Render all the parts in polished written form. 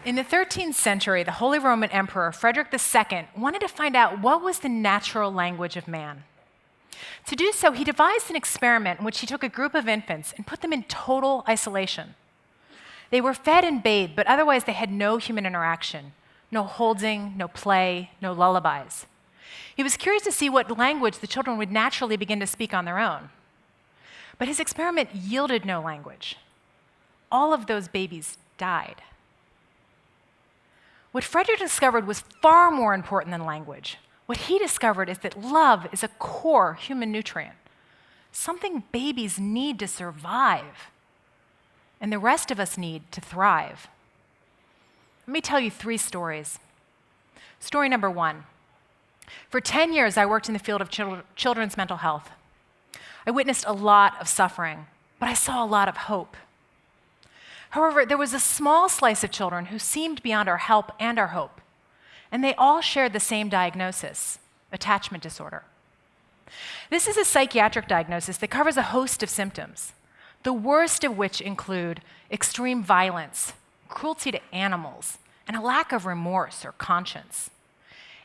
In the 13th century, the Holy Roman Emperor Frederick II wanted to find out what was the natural language of man. To do so, he devised an experiment in which he took a group of infants and put them in total isolation. They were fed and bathed, but otherwise they had no human interaction, no holding, no play, no lullabies. He was curious to see what language the children would naturally begin to speak on their own. But his experiment yielded no language. All of those babies died. What Frederick discovered was far more important than language. What he discovered is that love is a core human nutrient, something babies need to survive, and the rest of us need to thrive. Let me tell you 3 stories. Story number 1. For 10 years, I worked in the field of children's mental health. I witnessed a lot of suffering, but I saw a lot of hope. However, there was a small slice of children who seemed beyond our help and our hope, and they all shared the same diagnosis: attachment disorder. This is a psychiatric diagnosis that covers a host of symptoms, the worst of which include extreme violence, cruelty to animals, and a lack of remorse or conscience.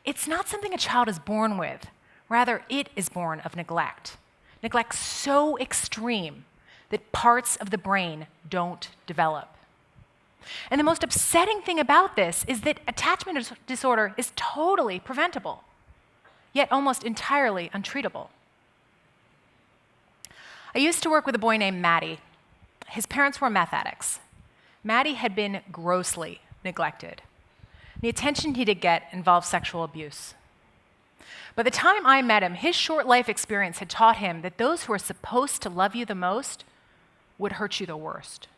It's not something a child is born with. Rather, it is born of neglect. Neglect so extreme that parts of the brain don't develop. And the most upsetting thing about this is that attachment disorder is totally preventable, yet almost entirely untreatable. I used to work with a boy named Matty. His parents were meth addicts. Matty had been grossly neglected. The attention he did get involved sexual abuse. By the time I met him, his short life experience had taught him that those who are supposed to love you the most would hurt you the worst.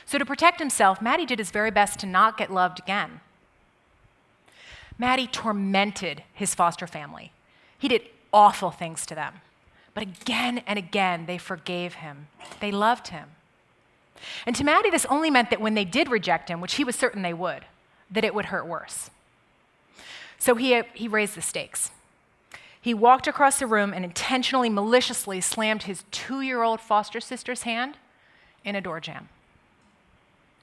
So to protect himself, Matty did his very best to not get loved again. Matty tormented his foster family. He did awful things to them. But again and again, they forgave him. They loved him. And to Matty, this only meant that when they did reject him, which he was certain they would, that it would hurt worse. So he raised the stakes. He walked across the room and intentionally, maliciously slammed his 2-year-old foster sister's hand in a door jamb,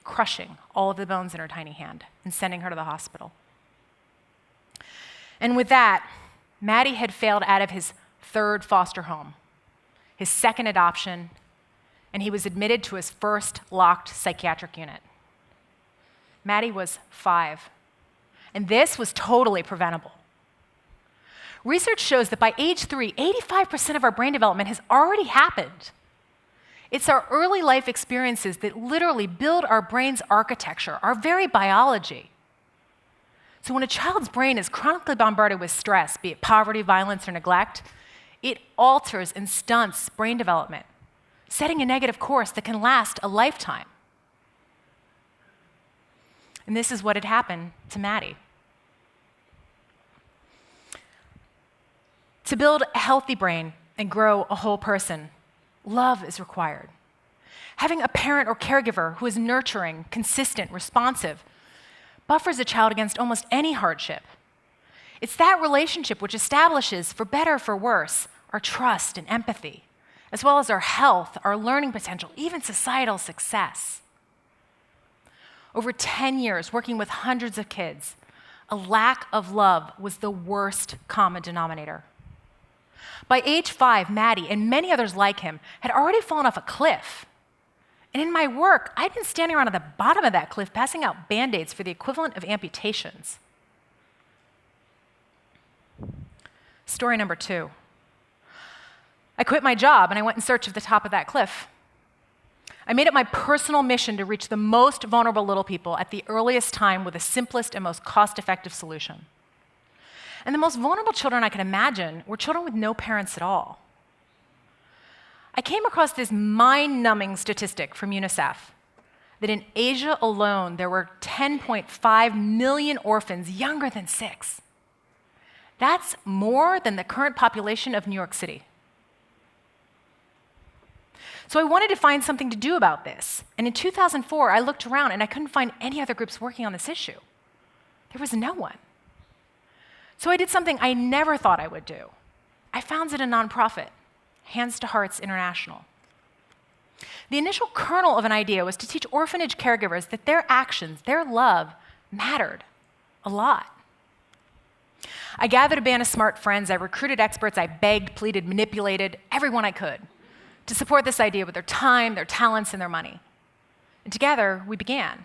crushing all of the bones in her tiny hand and sending her to the hospital. And with that, Matty had failed out of his 3rd foster home, his 2nd adoption, and he was admitted to his first locked psychiatric unit. Matty was 5, and this was totally preventable. Research shows that by age 3, 85% of our brain development has already happened. It's our early life experiences that literally build our brain's architecture, our very biology. So when a child's brain is chronically bombarded with stress, be it poverty, violence, or neglect, it alters and stunts brain development, setting a negative course that can last a lifetime. And this is what had happened to Matty. To build a healthy brain and grow a whole person, love is required. Having a parent or caregiver who is nurturing, consistent, responsive, buffers a child against almost any hardship. It's that relationship which establishes, for better or for worse, our trust and empathy, as well as our health, our learning potential, even societal success. Over 10 years working with hundreds of kids, a lack of love was the worst common denominator. By age 5, Matty and many others like him had already fallen off a cliff. And in my work, I'd been standing around at the bottom of that cliff passing out Band-Aids for the equivalent of amputations. Story number 2. I quit my job and I went in search of the top of that cliff. I made it my personal mission to reach the most vulnerable little people at the earliest time with the simplest and most cost-effective solution. And the most vulnerable children I could imagine were children with no parents at all. I came across this mind-numbing statistic from UNICEF that in Asia alone, there were 10.5 million orphans younger than 6. That's more than the current population of New York City. So I wanted to find something to do about this. And in 2004, I looked around and I couldn't find any other groups working on this issue. There was no one. So I did something I never thought I would do. I founded a nonprofit, Hands to Hearts International. The initial kernel of an idea was to teach orphanage caregivers that their actions, their love, mattered a lot. I gathered a band of smart friends, I recruited experts, I begged, pleaded, manipulated everyone I could to support this idea with their time, their talents, and their money. And together, we began.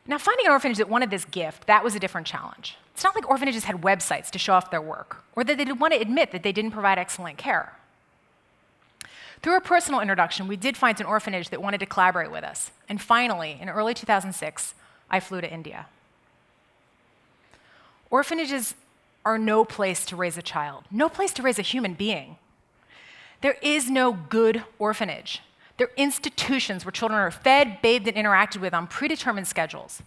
Now, finding an orphanage that wanted this gift, that was a different challenge. It's not like orphanages had websites to show off their work, or that they didn't want to admit that they didn't provide excellent care. Through a personal introduction, we did find an orphanage that wanted to collaborate with us. And finally, in early 2006, I flew to India. Orphanages are no place to raise a child, no place to raise a human being. There is no good orphanage. They're institutions where children are fed, bathed, and interacted with on predetermined schedules,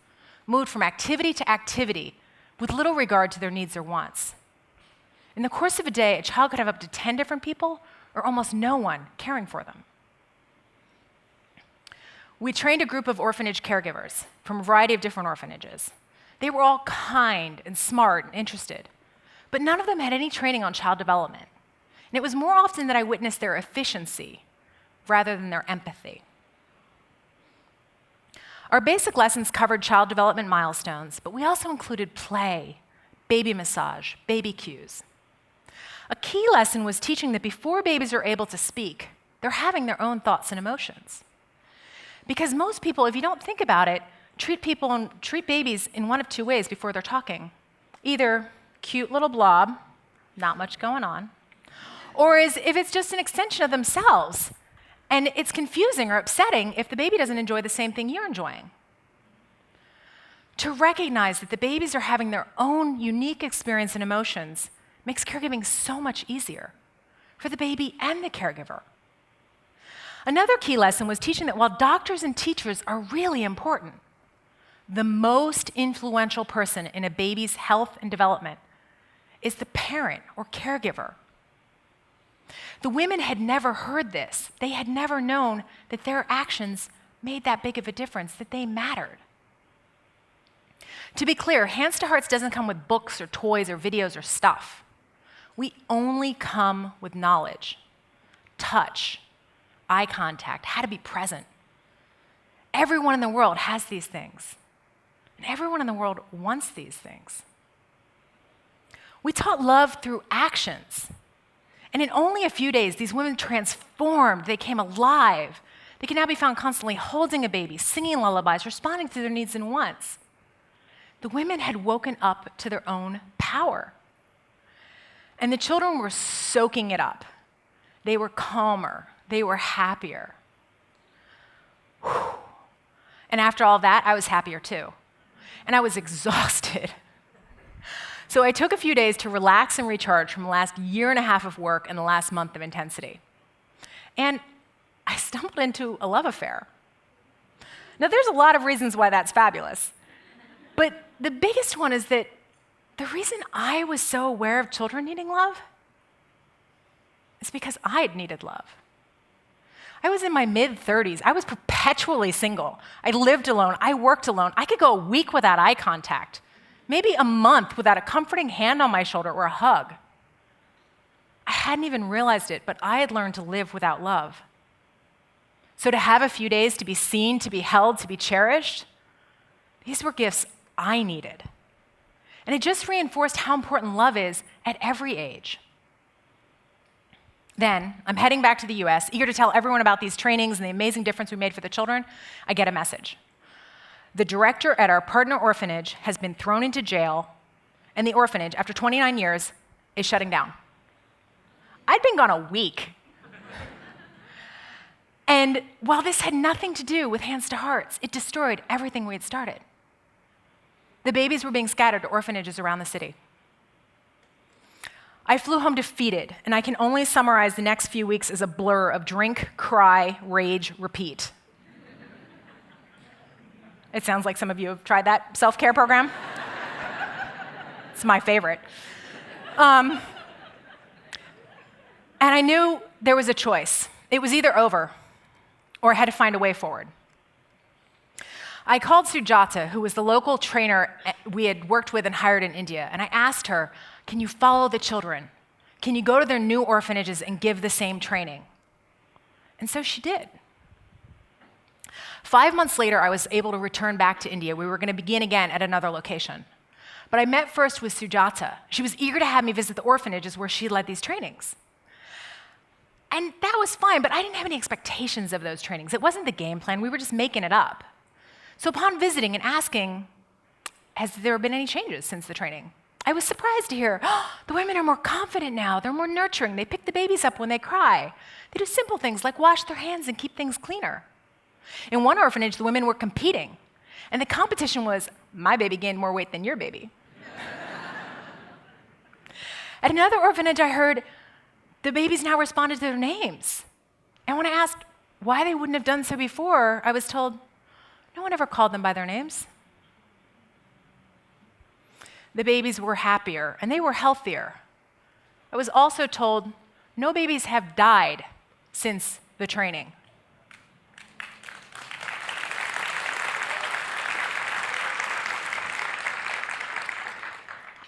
moved from activity to activity with little regard to their needs or wants. In the course of a day, a child could have up to 10 different people or almost no one caring for them. We trained a group of orphanage caregivers from a variety of different orphanages. They were all kind and smart and interested, but none of them had any training on child development. And it was more often that I witnessed their efficiency rather than their empathy. Our basic lessons covered child development milestones, but we also included play, baby massage, baby cues. A key lesson was teaching that before babies are able to speak, they're having their own thoughts and emotions. Because most people, if you don't think about it, treat babies in one of two ways before they're talking. Either cute little blob, not much going on, or if it's just an extension of themselves, and it's confusing or upsetting if the baby doesn't enjoy the same thing you're enjoying. To recognize that the babies are having their own unique experience and emotions makes caregiving so much easier for the baby and the caregiver. Another key lesson was teaching that while doctors and teachers are really important, the most influential person in a baby's health and development is the parent or caregiver. The women had never heard this. They had never known that their actions made that big of a difference, that they mattered. To be clear, Hands to Hearts doesn't come with books or toys or videos or stuff. We only come with knowledge, touch, eye contact, how to be present. Everyone in the world has these things, and everyone in the world wants these things. We taught love through actions. And in only a few days, these women transformed. They came alive. They can now be found constantly holding a baby, singing lullabies, responding to their needs and wants. The women had woken up to their own power. And the children were soaking it up. They were calmer. They were happier. Whew. And after all that, I was happier too. And I was exhausted. So I took a few days to relax and recharge from the last year and a half of work and the last month of intensity. And I stumbled into a love affair. Now, there's a lot of reasons why that's fabulous. But the biggest one is that the reason I was so aware of children needing love is because I had needed love. I was in my mid-30s. I was perpetually single. I lived alone. I worked alone. I could go a week without eye contact. Maybe a month without a comforting hand on my shoulder or a hug. I hadn't even realized it, but I had learned to live without love. So to have a few days to be seen, to be held, to be cherished, these were gifts I needed. And it just reinforced how important love is at every age. Then, I'm heading back to the US, eager to tell everyone about these trainings and the amazing difference we made for the children. I get a message. The director at our partner orphanage has been thrown into jail, and the orphanage, after 29 years, is shutting down. I'd been gone a week. And while this had nothing to do with Hands to Hearts, it destroyed everything we had started. The babies were being scattered to orphanages around the city. I flew home defeated, and I can only summarize the next few weeks as a blur of drink, cry, rage, repeat. It sounds like some of you have tried that self-care program. It's my favorite. And I knew there was a choice. It was either over, or I had to find a way forward. I called Sujata, who was the local trainer we had worked with and hired in India, and I asked her, can you follow the children? Can you go to their new orphanages and give the same training? And so she did. 5 months later, I was able to return back to India. We were going to begin again at another location. But I met first with Sujata. She was eager to have me visit the orphanages where she led these trainings. And that was fine, but I didn't have any expectations of those trainings. It wasn't the game plan. We were just making it up. So upon visiting and asking, has there been any changes since the training? I was surprised to hear, the women are more confident now. They're more nurturing. They pick the babies up when they cry. They do simple things like wash their hands and keep things cleaner. In one orphanage, the women were competing. And the competition was, my baby gained more weight than your baby. At another orphanage, I heard the babies now responded to their names. And when I asked why they wouldn't have done so before, I was told, no one ever called them by their names. The babies were happier, and they were healthier. I was also told, no babies have died since the training.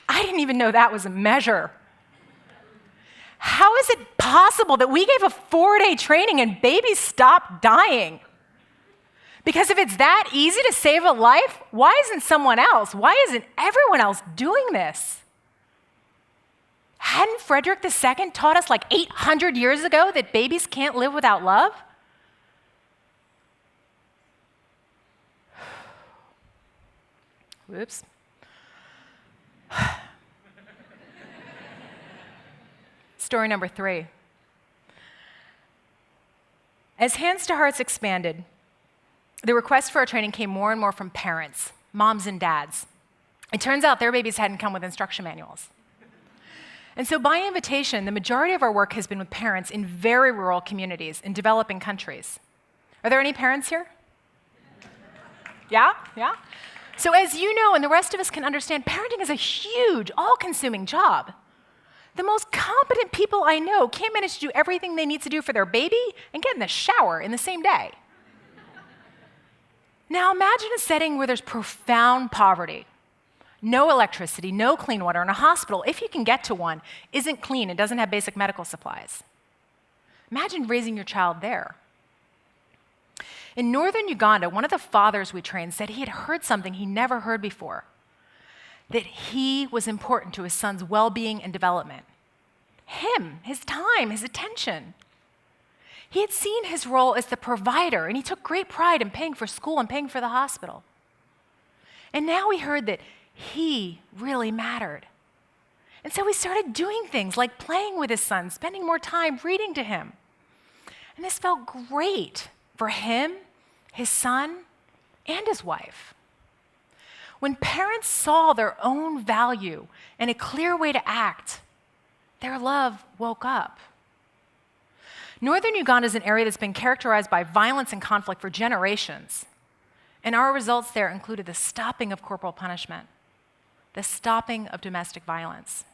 I didn't even know that was a measure. How is it possible that we gave a 4-day training and babies stopped dying? Because if it's that easy to save a life, why isn't someone else? Why isn't everyone else doing this? Hadn't Frederick II taught us like 800 years ago that babies can't live without love? Whoops. Story number 3. As Hands to Hearts expanded, the requests for our training came more and more from parents, moms and dads. It turns out their babies hadn't come with instruction manuals. And so by invitation, the majority of our work has been with parents in very rural communities in developing countries. Are there any parents here? Yeah? So as you know, and the rest of us can understand, parenting is a huge, all-consuming job. The most competent people I know can't manage to do everything they need to do for their baby and get in the shower in the same day. Now imagine a setting where there's profound poverty. No electricity, no clean water, and a hospital, if you can get to one, isn't clean and doesn't have basic medical supplies. Imagine raising your child there. In northern Uganda, one of the fathers we trained said he had heard something he never heard before, that he was important to his son's well-being and development. Him, his time, his attention. He had seen his role as the provider, and he took great pride in paying for school and paying for the hospital. And now he heard that he really mattered. And so he started doing things like playing with his son, spending more time reading to him. And this felt great for him, his son, and his wife. When parents saw their own value and a clear way to act, their love woke up. Northern Uganda is an area that's been characterized by violence and conflict for generations. And our results there included the stopping of corporal punishment, the stopping of domestic violence.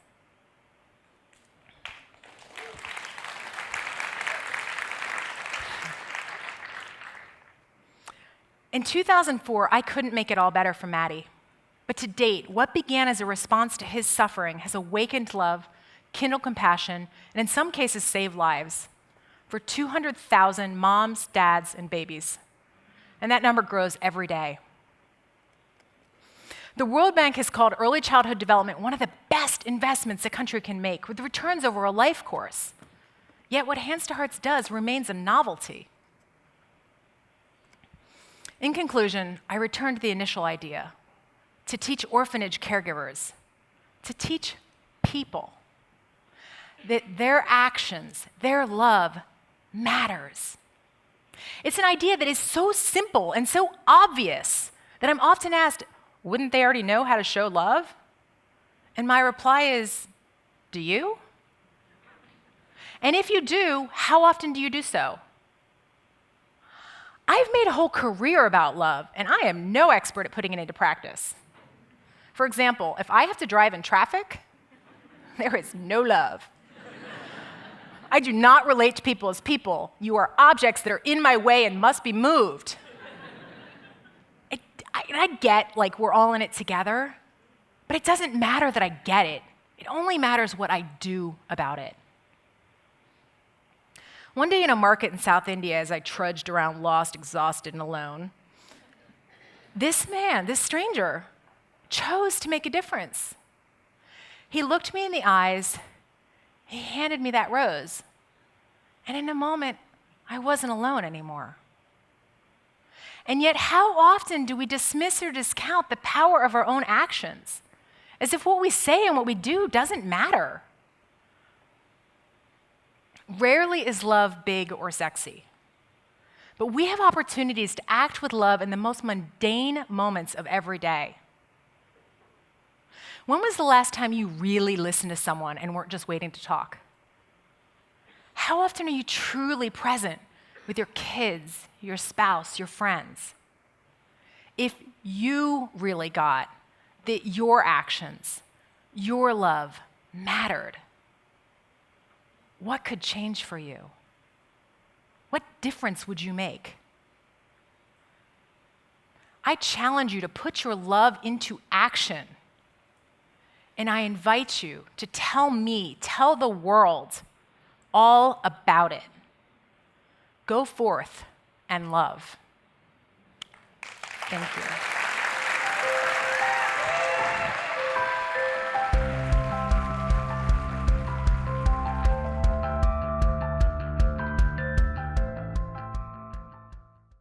In 2004, I couldn't make it all better for Maddie. But to date, what began as a response to his suffering has awakened love, kindled compassion, and in some cases saved lives for 200,000 moms, dads, and babies. And that number grows every day. The World Bank has called early childhood development one of the best investments a country can make, with returns over a life course. Yet what Hands to Hearts does remains a novelty. In conclusion, I return to the initial idea, to teach orphanage caregivers, to teach people that their actions, their love matters. It's an idea that is so simple and so obvious that I'm often asked, wouldn't they already know how to show love? And my reply is, do you? And if you do, how often do you do so? I've made a whole career about love, and I am no expert at putting it into practice. For example, if I have to drive in traffic, there is no love. I do not relate to people as people. You are objects that are in my way and must be moved. I get, like, we're all in it together, but it doesn't matter that I get it. It only matters what I do about it. One day in a market in South India, as I trudged around lost, exhausted, and alone, this man, this stranger, chose to make a difference. He looked me in the eyes, he handed me that rose, and in a moment, I wasn't alone anymore. And yet, how often do we dismiss or discount the power of our own actions, as if what we say and what we do doesn't matter? Rarely is love big or sexy, but we have opportunities to act with love in the most mundane moments of every day. When was the last time you really listened to someone and weren't just waiting to talk? How often are you truly present with your kids, your spouse, your friends? If you really got that your actions, your love mattered, what could change for you? What difference would you make? I challenge you to put your love into action. And I invite you to tell me, tell the world all about it. Go forth and love. Thank you.